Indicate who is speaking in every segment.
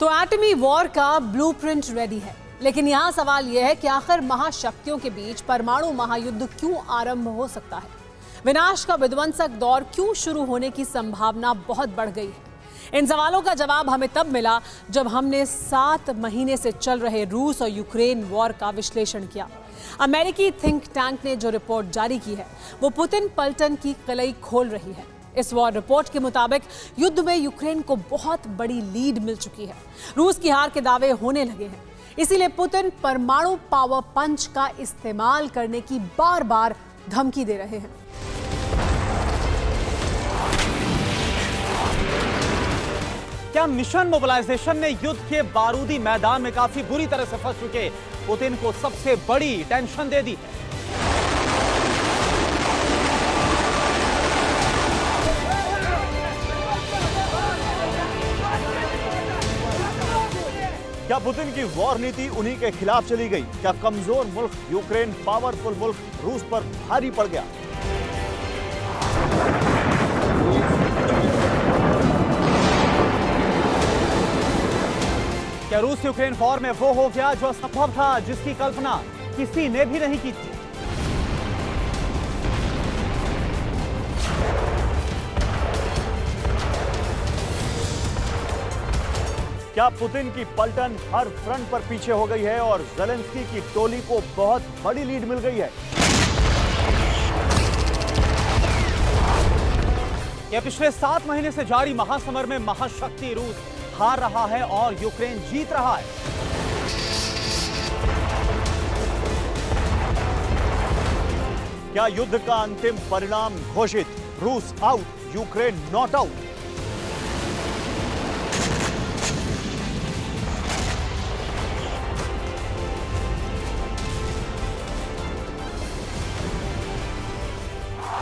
Speaker 1: तो एटमी वॉर का blueprint ready है, लेकिन यहाँ सवाल यह है कि आखिर महाशक्तियों के बीच परमाणु महायुद्ध क्यों आरंभ हो सकता है? विनाश का विध्वंसक दौर क्यों शुरू होने की संभावना बहुत बढ़ गई है? इन सवालों का जवाब हमें तब मिला जब हमने 7 महीने से चल रहे रूस और यूक्रेन वॉर का विश्लेषण किया। अमेरिकी थिंक टैंक ने जो रिपोर्ट जारी की है वो पुतिन पलटन की कलई खोल रही है। इस वॉर रिपोर्ट के मुताबिक युद्ध में यूक्रेन को बहुत बड़ी लीड मिल चुकी है। रूस की हार के दावे होने लगे हैं, इसीलिए पुतिन परमाणु पावर पंच का इस्तेमाल करने की बार बार धमकी दे रहे हैं।
Speaker 2: क्या मिशन मोबिलाइजेशन ने युद्ध के बारूदी मैदान में काफी बुरी तरह से फंस चुके पुतिन को सबसे बड़ी टेंशन दे दी है? क्या पुतिन की वॉर नीति उन्हीं के खिलाफ चली गई? क्या कमजोर मुल्क यूक्रेन पावरफुल मुल्क रूस पर भारी पड़ गया? क्या रूस यूक्रेन वॉर में वो हो गया जो असंभव था, जिसकी कल्पना किसी ने भी नहीं की थी? क्या पुतिन की पलटन हर फ्रंट पर पीछे हो गई है और ज़ेलेंस्की की टोली को बहुत बड़ी लीड मिल गई है? यह पिछले 7 महीने से जारी महासमर में महाशक्ति रूस हार रहा है और यूक्रेन जीत रहा है। क्या युद्ध का अंतिम परिणाम घोषित? रूस आउट, यूक्रेन नॉट आउट।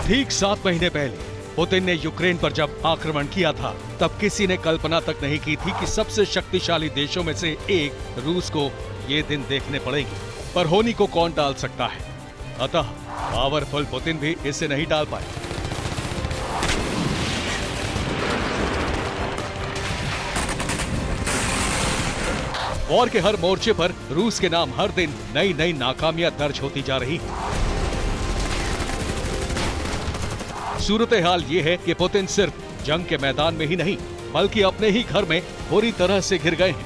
Speaker 3: ठीक 7 महीने पहले पुतिन ने यूक्रेन पर जब आक्रमण किया था, तब किसी ने कल्पना तक नहीं की थी कि सबसे शक्तिशाली देशों में से एक रूस को ये दिन देखने पड़ेंगे। पर होनी को कौन टाल सकता है? अतः पावरफुल पुतिन भी इसे नहीं टाल पाए। वॉर के हर मोर्चे पर रूस के नाम हर दिन नई नई नाकामियां दर्ज होती जा रही हैं। सूरत हाल ये है कि पुतिन सिर्फ जंग के मैदान में ही नहीं, बल्कि अपने ही घर में बुरी तरह से घिर गए हैं।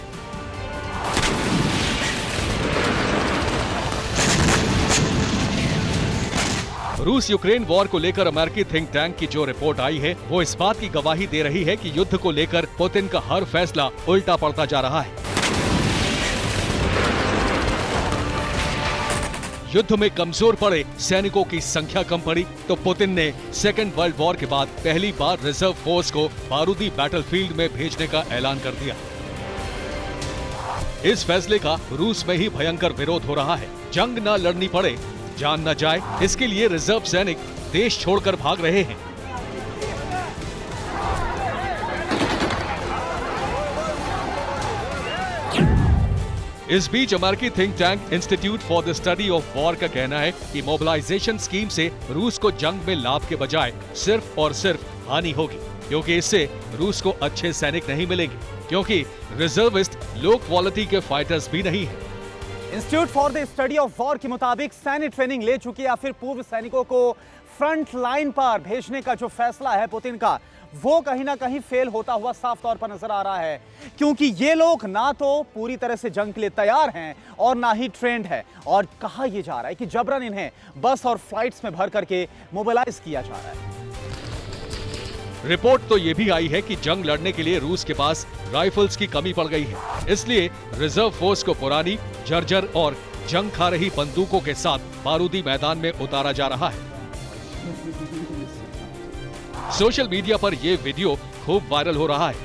Speaker 3: रूस यूक्रेन वॉर को लेकर अमेरिकी थिंक टैंक की जो रिपोर्ट आई है वो इस बात की गवाही दे रही है कि युद्ध को लेकर पुतिन का हर फैसला उल्टा पड़ता जा रहा है। युद्ध में कमजोर पड़े सैनिकों की संख्या कम पड़ी तो पुतिन ने सेकेंड वर्ल्ड वॉर के बाद पहली बार रिजर्व फोर्स को बारूदी बैटलफील्ड में भेजने का ऐलान कर दिया। इस फैसले का रूस में ही भयंकर विरोध हो रहा है। जंग न लड़नी पड़े, जान न जाए, इसके लिए रिजर्व सैनिक देश छोड़कर भाग रहे हैं। इस बीच अमेरिकी think tank institute for the study of war का कहना है कि मोबिलाइजेशन स्कीम से रूस को जंग में लाभ के बजाय सिर्फ और सिर्फ हानि होगी, क्योंकि इससे रूस को अच्छे सैनिक नहीं मिलेंगे, क्योंकि रिजर्विस्ट लो क्वालिटी के फाइटर्स भी नहीं है।
Speaker 2: Institute for the study of war के मुताबिक सैनिक ट्रेनिंग ले चुके या फिर पूर्व सैनिकों को फ्रंट लाइन पर भेजने का जो फैसला है पुतिन का, वो कहीं ना कहीं फेल होता हुआ साफ तौर पर नजर आ रहा है, क्योंकि ये लोग ना तो पूरी तरह से जंग के लिए तैयार हैं और ना ही ट्रेंड है। और कहा यह जा रहा है कि जबरन इन्हें बस और फ्लाइट्स में भर करके मोबिलाइज किया जा रहा है।
Speaker 3: रिपोर्ट तो ये भी आई है कि जंग लड़ने के लिए रूस के पास राइफल्स की कमी पड़ गई है, इसलिए रिजर्व फोर्स को पुरानी, जर्जर और जंग खा रही बंदूकों के साथ बारूदी मैदान में उतारा जा रहा है। सोशल मीडिया पर यह वीडियो खूब वायरल हो रहा है।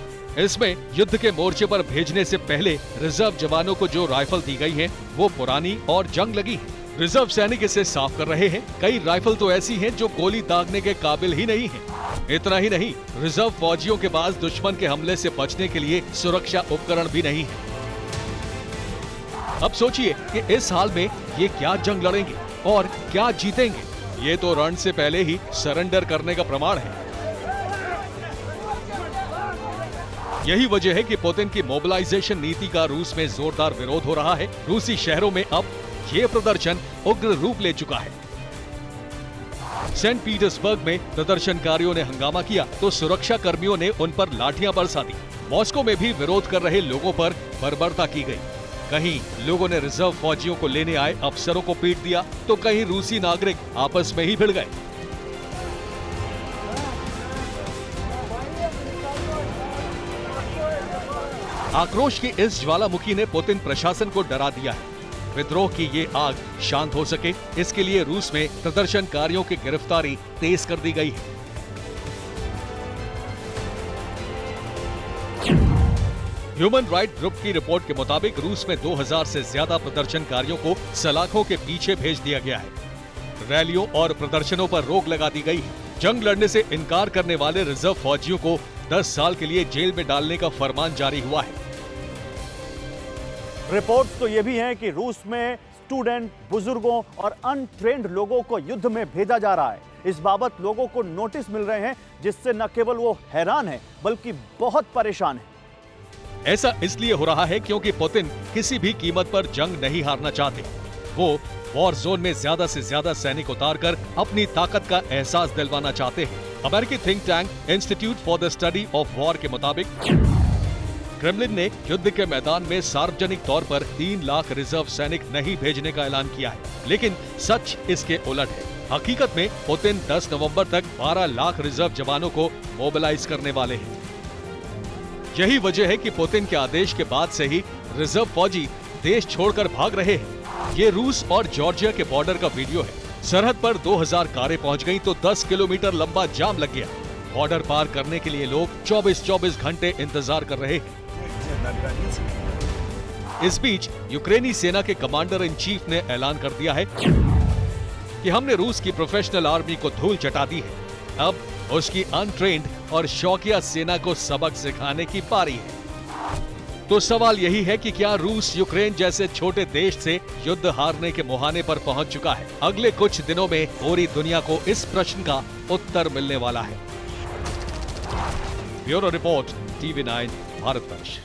Speaker 3: इसमें युद्ध के मोर्चे पर भेजने से पहले रिजर्व जवानों को जो राइफल दी गई है वो पुरानी और जंग लगी है। रिजर्व सैनिक इसे साफ कर रहे हैं। कई राइफल तो ऐसी हैं जो गोली दागने के काबिल ही नहीं है। इतना ही नहीं, रिजर्व फौजियों के पास दुश्मन के हमले से बचने के लिए सुरक्षा उपकरण भी नहीं है। अब सोचिए कि इस हाल में ये क्या जंग लड़ेंगे और क्या जीतेंगे। ये तो रण से पहले ही सरेंडर करने का प्रमाण है। यही वजह है कि पुतिन की मोबिलाइजेशन नीति का रूस में जोरदार विरोध हो रहा है। रूसी शहरों में अब ये प्रदर्शन उग्र रूप ले चुका है। सेंट पीटर्सबर्ग में प्रदर्शनकारियों ने हंगामा किया तो सुरक्षा कर्मियों ने उन पर लाठियां बरसा दी। मॉस्को में भी विरोध कर रहे लोगों पर बर्बरता की गई। कहीं लोगों ने रिजर्व फौजियों को लेने आए अफसरों को पीट दिया तो कहीं रूसी नागरिक आपस में ही भिड़ गए। आक्रोश की इस ज्वालामुखी ने पुतिन प्रशासन को डरा दिया है। विद्रोह की ये आग शांत हो सके, इसके लिए रूस में प्रदर्शनकारियों की गिरफ्तारी तेज कर दी गई है। ह्यूमन राइट ग्रुप की रिपोर्ट के मुताबिक रूस में 2000 से ज्यादा प्रदर्शनकारियों को सलाखों के पीछे भेज दिया गया है। रैलियों और प्रदर्शनों पर रोक लगा दी गई है। जंग लड़ने से इनकार करने वाले रिजर्व फौजियों को 10 साल के लिए जेल में डालने का फरमान जारी हुआ है।
Speaker 2: रिपोर्ट्स तो ये भी हैं कि रूस में स्टूडेंट, बुजुर्गों और अनट्रेन्ड लोगों को युद्ध में भेजा जा रहा है। इस बाबत लोगों को नोटिस मिल रहे हैं, जिससे न केवल वो हैरान हैं बल्कि बहुत परेशान हैं।
Speaker 3: ऐसा इसलिए हो रहा है क्योंकि पुतिन किसी भी कीमत पर जंग नहीं हारना चाहते। वो वॉर जोन में ज्यादा से ज्यादा सैनिक उतारकर अपनी ताकत का एहसास दिलवाना चाहते हैं। अमेरिकी think tank institute for the study of war के मुताबिक क्रेमलिन ने युद्ध के मैदान में सार्वजनिक तौर पर 3 लाख रिजर्व सैनिक नहीं भेजने का ऐलान किया है, लेकिन सच इसके उलट है। हकीकत में पुतिन 10 नवंबर तक 12 लाख रिजर्व जवानों को मोबिलाइज करने वाले हैं। यही वजह है कि पुतिन के आदेश के बाद से ही रिजर्व फौजी देश छोड़कर भाग रहे हैं। ये रूस और जॉर्जिया के बॉर्डर का वीडियो है। सरहद पर 2000 कारें पहुंच गईं तो 10 किलोमीटर लंबा जाम लग गया। बॉर्डर पार करने के लिए लोग 24-24 घंटे इंतजार कर रहे हैं। इस बीच यूक्रेनी सेना के कमांडर इन चीफ ने ऐलान कर दिया है कि हमने रूस की प्रोफेशनल आर्मी को धूल चटा दी है। अब उसकी अनट्रेन्ड और शौकिया सेना को सबक सिखाने की पारी है। तो सवाल यही है कि क्या रूस यूक्रेन जैसे छोटे देश से युद्ध हारने के मुहाने पर पहुंच चुका है? अगले कुछ दिनों में पूरी दुनिया को इस प्रश्न का उत्तर मिलने वाला है। Bureau report, TV9 Bharatvarsh.